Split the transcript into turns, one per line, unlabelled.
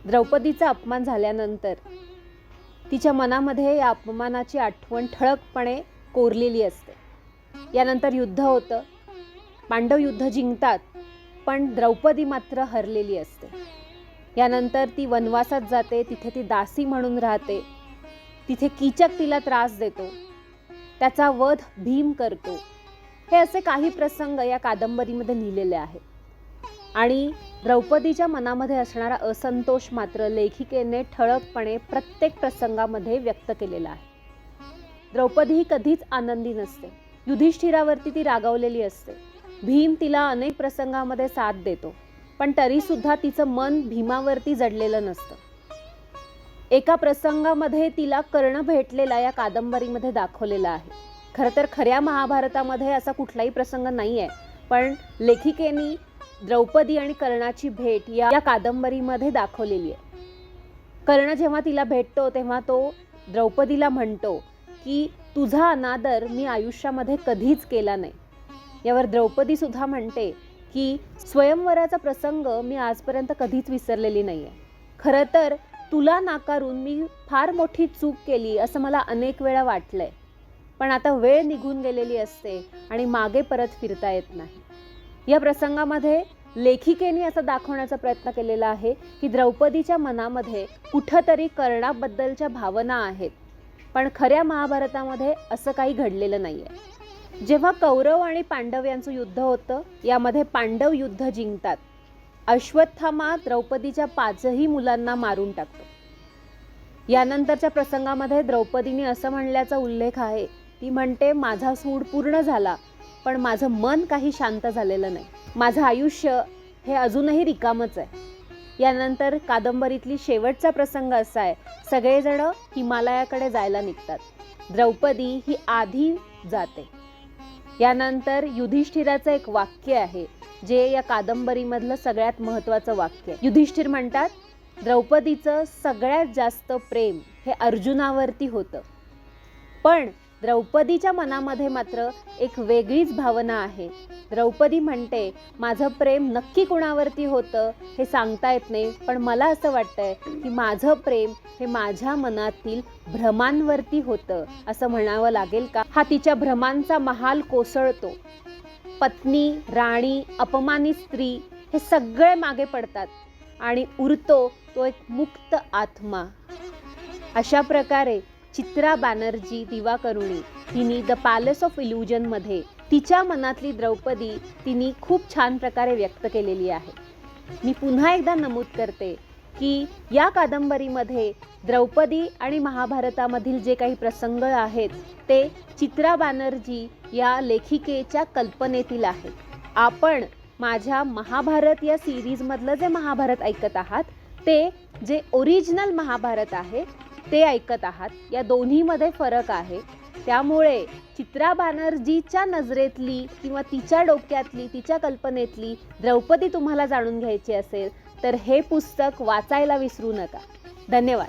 द्रौपदीचा अपमान झाल्यानंतर तिच्या मनामध्ये या अपमानाची आठवण ठळकपणे कोरलेली असते. यानंतर युद्ध होतं. पांडव युद्ध जिंकतात, पण द्रौपदी मात्र हरलेली असते. यानंतर ती वनवासात जाते. तिथे ती दासी म्हणून राहते. तिथे कीचक तिला त्रास देतो. त्याचा वध भीम करतो. हे असे काही प्रसंग या कादंबरीमध्ये लिहिलेले आहेत. आणि द्रौपदीच्या मनामध्ये असणारा असंतोष मात्र लेखिकेने ठळकपणे प्रत्येक प्रसंगामध्ये व्यक्त केलेला आहे. द्रौपदी ही कधीच आनंदी नसते. युधिष्ठिरावरती ती रागावलेली असते. भीम तिला अनेक प्रसंगामध्ये साथ देतो, पण तरी सुद्धा तिचं मन भीमावरती जडलेलं नसतं. एका प्रसंगामध्ये तिला कर्ण भेटलेला या कादंबरीमध्ये दाखवलेला आहे. खरं तर खऱ्या महाभारतामध्ये असा कुठलाही प्रसंग नाही आहे, पण लेखिकेने द्रौपदी आणि कर्णाची भेट या कादंबरीमध्ये दाखवलेली आहे. कर्ण जेव्हा तिला भेटतो तेव्हा तो द्रौपदीला म्हणतो की तुझा अनादर मी आयुष्यामध्ये कधीच केला नाही. यावर द्रौपदी सुद्धा म्हणते की स्वयंवराचा प्रसंग मी आजपर्यंत कधीच विसरलेली नाही आहे. खरं तर तुला नाकारून मी फार मोठी चूक केली असं मला अनेक वेळा वाटलंय, पण आता वेळ निघून गेलेली असते आणि मागे परत फिरता येत नाही. या प्रसंगामध्ये लेखिकेने असं दाखवण्याचा प्रयत्न केलेला आहे की द्रौपदीच्या मनामध्ये कुठंतरी कर्णाबद्दलच्या भावना आहेत, पण खऱ्या महाभारतामध्ये असं काही घडलेलं नाही आहे. जेव्हा कौरव आणि पांडव यांचं युद्ध होतं, यामध्ये पांडव युद्ध जिंकतात. अश्वत्थामा द्रौपदीच्या 5ही मुलांना मारून टाकतो. यानंतरच्या प्रसंगामध्ये द्रौपदीने असं म्हणल्याचा उल्लेख आहे. ती म्हणते, माझा सूड पूर्ण झाला, पण माझं मन काही शांत झालेलं नाही. माझं आयुष्य हे अजूनही रिकामच आहे. यानंतर कादंबरीतली शेवटचा प्रसंग असा आहे, सगळेजण हिमालयाकडे जायला निघतात. द्रौपदी ही आधी जाते. यानंतर युधिष्ठिराचं एक वाक्य आहे जे या कादंबरीमधलं सगळ्यात महत्त्वाचं वाक्य आहे. युधिष्ठिर म्हणतात, द्रौपदीचं सगळ्यात जास्त प्रेम हे अर्जुनावरती होतं, पण द्रौपदीच्या मनामध्ये मात्र एक वेगळीच भावना आहे. द्रौपदी म्हणते, माझं प्रेम नक्की कुणावरती होतं हे सांगता येत नाही, पण मला असं वाटतंय की माझं प्रेम हे माझ्या मनातील भ्रमांवरती होतं असं म्हणावं लागेल का. हा तिच्या भ्रमांचा महाल कोसळतो. पत्नी, राणी, अपमानित स्त्री हे सगळे मागे पडतात आणि उरतो तो एक मुक्त आत्मा. अशा प्रकारे चित्रा बॅनर्जी दिवाकरुणी तिने द पॅलेस ऑफ इल्युजनमध्ये तिच्या मनातली द्रौपदी तिने खूप छान प्रकारे व्यक्त केलेली आहे. मी पुन्हा एकदा नमूद करते की या कादंबरीमध्ये द्रौपदी आणि महाभारतामधील जे काही प्रसंग आहेत ते चित्रा बॅनर्जी या लेखिकेच्या कल्पनेतील आहेत. आपण माझ्या महाभारत या सिरीजमधलं जे महाभारत ऐकत आहात ते जे ओरिजिनल महाभारत आहे ते ऐकत आहात. या दोन्हीमध्ये फरक आहे. त्यामुळे चित्रा बॅनर्जीच्या नजरेतली किंवा तिच्या डोक्यातली, तिच्या कल्पनेतली द्रौपदी तुम्हाला जाणून घ्यायची असेल तर हे पुस्तक वाचायला विसरू नका. धन्यवाद.